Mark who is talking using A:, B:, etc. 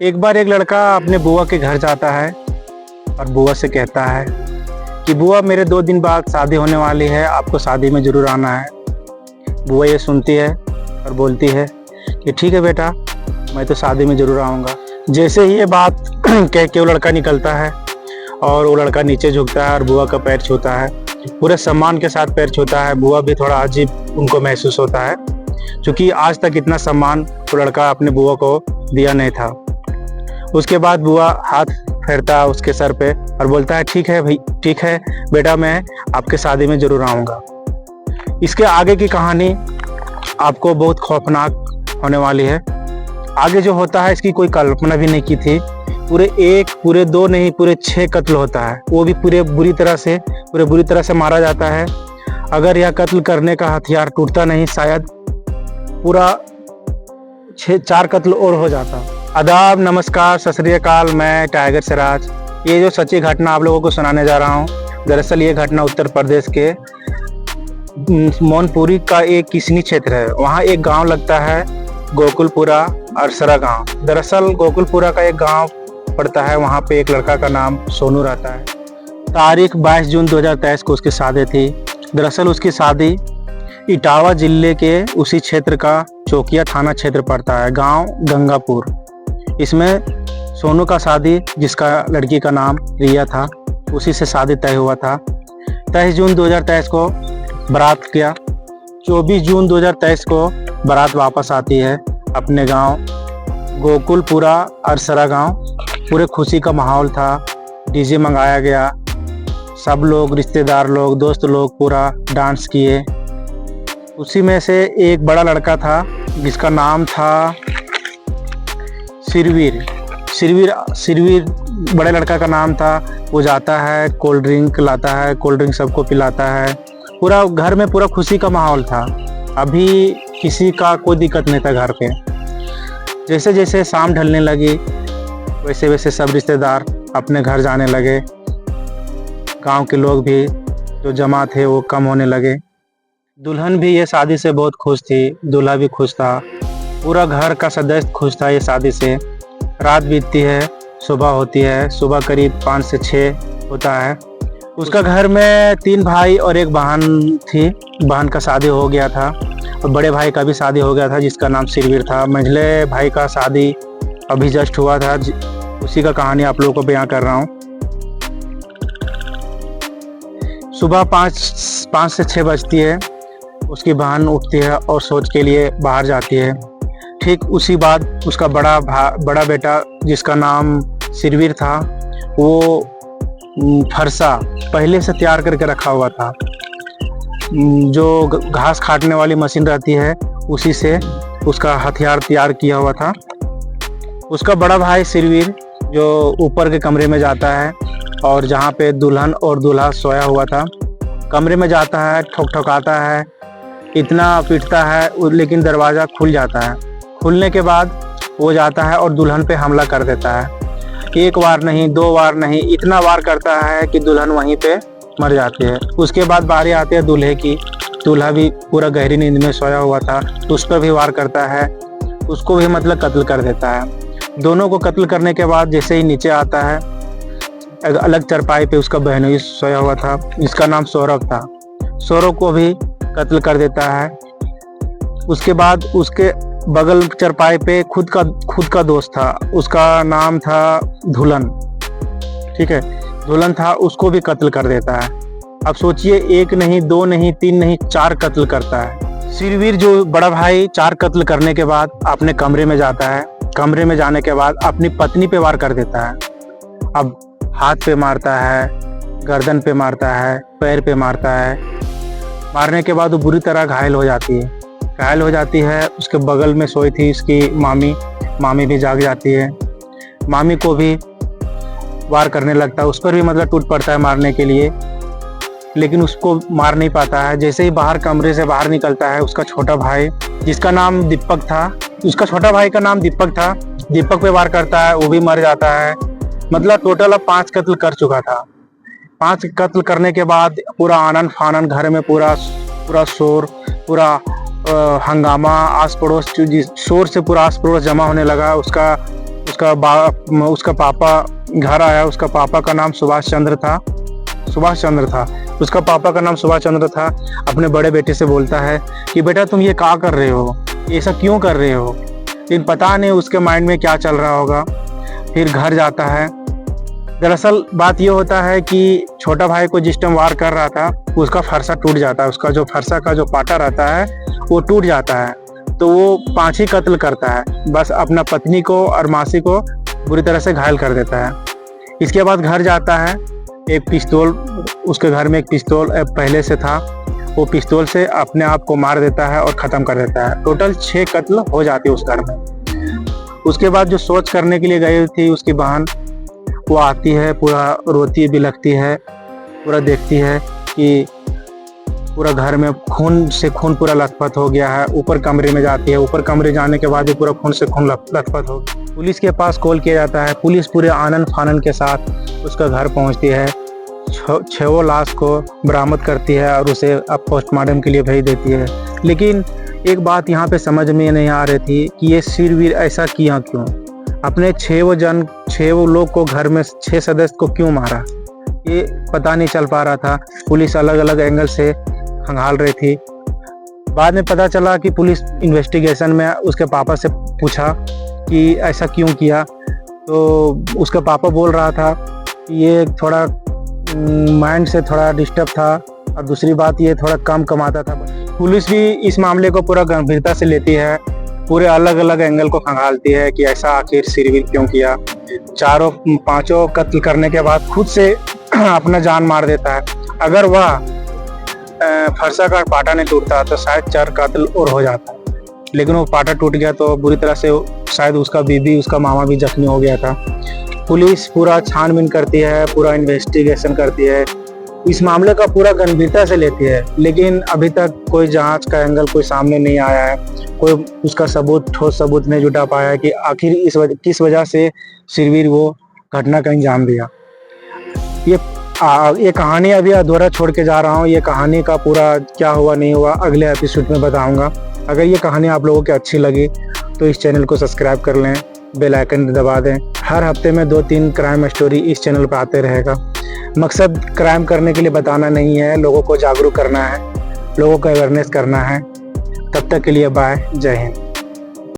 A: एक बार एक लड़का अपने बुआ के घर जाता है और बुआ से कहता है कि बुआ मेरे 2 दिन बाद शादी होने वाली है, आपको शादी में ज़रूर आना है। बुआ ये सुनती है और बोलती है कि ठीक है बेटा, मैं तो शादी में ज़रूर आऊँगा। जैसे ही ये बात कह के वो लड़का निकलता है और वो लड़का नीचे झुकता है और बुआ का पैर छूता है, पूरे सम्मान के साथ पैर छूता है। बुआ भी थोड़ा अजीब उनको महसूस होता है, क्योंकि आज तक इतना सम्मान वो लड़का अपने बुआ को दिया नहीं था। उसके बाद बुआ हाथ फेरता है उसके सर पे और बोलता है ठीक है भाई, ठीक है बेटा, मैं आपके शादी में ज़रूर आऊँगा। इसके आगे की कहानी आपको बहुत खौफनाक होने वाली है। आगे जो होता है इसकी कोई कल्पना भी नहीं की थी। पूरे 2 नहीं, पूरे 6 कत्ल होता है, वो भी पूरे बुरी तरह से मारा जाता है। अगर यह कत्ल करने का हथियार टूटता नहीं, शायद पूरा 4 कत्ल और हो जाता। आदाब, नमस्कार, सत श्री अकाल, मैं टाइगर सिराज। ये जो सच्ची घटना आप लोगों को सुनाने जा रहा हूँ, दरअसल ये घटना उत्तर प्रदेश के मोनपुरी का एक किसनी क्षेत्र है। वहाँ एक गांव लगता है गोकुलपुरा अरसरा गांव। दरअसल गोकुलपुरा का एक गांव पड़ता है, वहाँ पे एक लड़का का नाम सोनू रहता है। तारीख 22 जून 2023 को उसकी शादी थी। दरअसल उसकी शादी इटावा जिले के उसी क्षेत्र का चौकिया थाना क्षेत्र पड़ता है, गांव गंगापुर। इसमें सोनू का शादी, जिसका लड़की का नाम रिया था, उसी से शादी तय हुआ था। 23 जून 2023 को बारात किया। 24 जून 2023 को बारात वापस आती है अपने गांव गोकुलपुरा अरसरा गांव। पूरे खुशी का माहौल था, डीजे मंगाया गया, सब लोग, रिश्तेदार लोग, दोस्त लोग पूरा डांस किए। उसी में से एक बड़ा लड़का था जिसका नाम था सिरवीर बड़े लड़का का नाम था। वो जाता है, कोल्ड ड्रिंक लाता है, कोल्ड ड्रिंक सबको पिलाता है। पूरा घर में पूरा खुशी का माहौल था। अभी किसी का कोई दिक्कत नहीं था घर पे। जैसे जैसे शाम ढलने लगी वैसे वैसे सब रिश्तेदार अपने घर जाने लगे। गांव के लोग भी जो जमा थे वो कम होने लगे। दुल्हन भी ये शादी से बहुत खुश थी, दूल्हा भी खुश था, पूरा घर का सदस्य खुश था ये शादी से। रात बीतती है, सुबह होती है। सुबह करीब 5 से 6 होता है। उसका घर में 3 भाई और एक बहन थी। बहन का शादी हो गया था और बड़े भाई का भी शादी हो गया था, जिसका नाम सिरवीर था। मंझले भाई का शादी अभी जस्ट हुआ था, उसी का कहानी आप लोगों को बयां कर रहा हूँ। सुबह 5 से 6 बजती है। उसकी बहन उठती है और सोच के लिए बाहर जाती है। ठीक उसी बाद उसका बड़ा बेटा, जिसका नाम सिरवीर था, वो फरसा पहले से तैयार करके रखा हुआ था। जो घास काटने वाली मशीन रहती है, उसी से उसका हथियार तैयार किया हुआ था। उसका बड़ा भाई सिरवीर जो ऊपर के कमरे में जाता है और जहाँ पे दुल्हन और दूल्हा सोया हुआ था, कमरे में जाता है, ठोकठोकाता है, इतना पीटता है, लेकिन दरवाज़ा खुल जाता है। खुलने के बाद वो जाता है और दुल्हन पे हमला कर देता है। 1 बार नहीं, 2 बार नहीं, इतना वार करता है कि दुल्हन वहीं पे मर जाती है। उसके बाद बारी आती है दूल्हे की। दूल्हा भी पूरा गहरी नींद में सोया हुआ था, तो उस पर भी वार करता है, उसको भी मतलब कत्ल कर देता है। दोनों को कत्ल करने के बाद जैसे ही नीचे आता है, अलग चरपाई पे उसका बहनोई सोया हुआ था, जिसका नाम सौरभ था। सौरभ को भी कत्ल कर देता है। उसके बाद उसके बगल चरपाई पे खुद का दोस्त था, उसका नाम था धुलन। ठीक है, धुलन था, उसको भी कत्ल कर देता है। अब सोचिए, 1 नहीं, 2 नहीं, 3 नहीं, 4 कत्ल करता है। सिरवीर जो बड़ा भाई 4 कत्ल करने के बाद अपने कमरे में जाता है। कमरे में जाने के बाद अपनी पत्नी पे वार कर देता है। अब हाथ पे मारता है, गर्दन पे मारता है, पैर पे मारता है। मारने के बाद वो बुरी तरह घायल हो जाती है। उसके बगल में सोई थी उसकी मामी भी जाग जाती है। मामी को भी वार करने लगता है, उस पर भी मतलब टूट पड़ता है मारने के लिए, लेकिन उसको मार नहीं पाता है। जैसे ही कमरे से बाहर निकलता है, उसका छोटा भाई, जिसका नाम दीपक था, उसका छोटा भाई का नाम दीपक था, दीपक पे वार करता है, वो भी मर जाता है। मतलब टोटल अब 5 कत्ल कर चुका था। 5 कत्ल करने के बाद पूरा आनन फानन, घर में पूरा शोर, पूरा हंगामा, आस पड़ोस शोर से पूरा आस पड़ोस जमा होने लगा। उसका पापा घर आया। उसका पापा का नाम सुभाष चंद्र था। उसका पापा का नाम सुभाष चंद्र था। अपने बड़े बेटे से बोलता है कि बेटा तुम ये क्या कर रहे हो, ऐसा क्यों कर रहे हो। लेकिन पता नहीं उसके माइंड में क्या चल रहा होगा। फिर घर जाता है। दरअसल बात ये होता है कि छोटा भाई को जिस टाइम वार कर रहा था उसका फरसा टूट जाता है। उसका जो फरसा का जो पाटा रहता है वो टूट जाता है। तो वो 5 ही कत्ल करता है, बस अपना पत्नी को और मासी को बुरी तरह से घायल कर देता है। इसके बाद घर जाता है। एक पिस्तौल, उसके घर में एक पिस्तौल पहले से था, वो पिस्तौल से अपने आप को मार देता है और ख़त्म कर देता है। टोटल 6 कत्ल हो जाते हैं उस घर में। उसके बाद जो शौच करने के लिए गई थी उसकी बहन, वो आती है, पूरा रोती बिलखती है, पूरा देखती है कि पूरा घर में खून से खून पूरा लथपथ हो गया है। ऊपर कमरे में जाती है। ऊपर कमरे जाने के बाद भी पूरा खून से खून लथपथ हो गया। पुलिस के पास कॉल किया जाता है। पुलिस पूरे आनन फानन के साथ उसका घर पहुंचती है। 6 लाश को बरामद करती है और उसे अब पोस्टमार्टम के लिए भेज देती है। लेकिन एक बात यहाँ पे समझ में नहीं आ रही थी कि ये शूरवीर ऐसा किया क्यों, अपने 6 लोग को, घर में 6 सदस्य को क्यों मारा, ये पता नहीं चल पा रहा था। पुलिस अलग अलग एंगल से खंगाल रही थी। बाद में पता चला कि पुलिस इन्वेस्टिगेशन में उसके पापा से पूछा कि ऐसा क्यों किया, तो उसका पापा बोल रहा था कि ये थोड़ा माइंड से थोड़ा डिस्टर्ब था और दूसरी बात ये थोड़ा कम कमाता था। पुलिस भी इस मामले को पूरा गंभीरता से लेती है, पूरे अलग अलग एंगल को खंगालती है कि ऐसा आखिर शूरवीर क्यों किया। 4-5 कत्ल करने के बाद खुद से अपना जान मार देता है। अगर वह फरसा का पाटा नहीं टूटता तो शायद 4 कत्ल और हो जाता, लेकिन वो पाटा टूट गया तो बुरी तरह से शायद उसका बीबी, उसका मामा भी जख्मी हो गया था। पुलिस पूरा छानबीन करती है, पूरा इन्वेस्टिगेशन करती है, इस मामले का पूरा गंभीरता से लेती है, लेकिन अभी तक कोई जांच का एंगल कोई सामने नहीं आया है। कोई उसका ठोस सबूत नहीं जुटा पाया है कि आखिर किस वजह से शूरवीर वो घटना का अंजाम दिया। ये कहानी अभी अधूरा छोड़ के जा रहा हूँ। ये कहानी का पूरा क्या हुआ नहीं हुआ अगले एपिसोड में बताऊंगा। अगर ये कहानी आप लोगों को अच्छी लगी तो इस चैनल को सब्सक्राइब कर लें, बेल आइकन दबा दें। हर हफ्ते में 2-3 क्राइम स्टोरी इस चैनल पर आते रहेगा। मकसद क्राइम करने के लिए बताना नहीं है, लोगों को जागरूक करना है, लोगों को अवेयरनेस करना है। तब तक के लिए बाय, जय हिंद।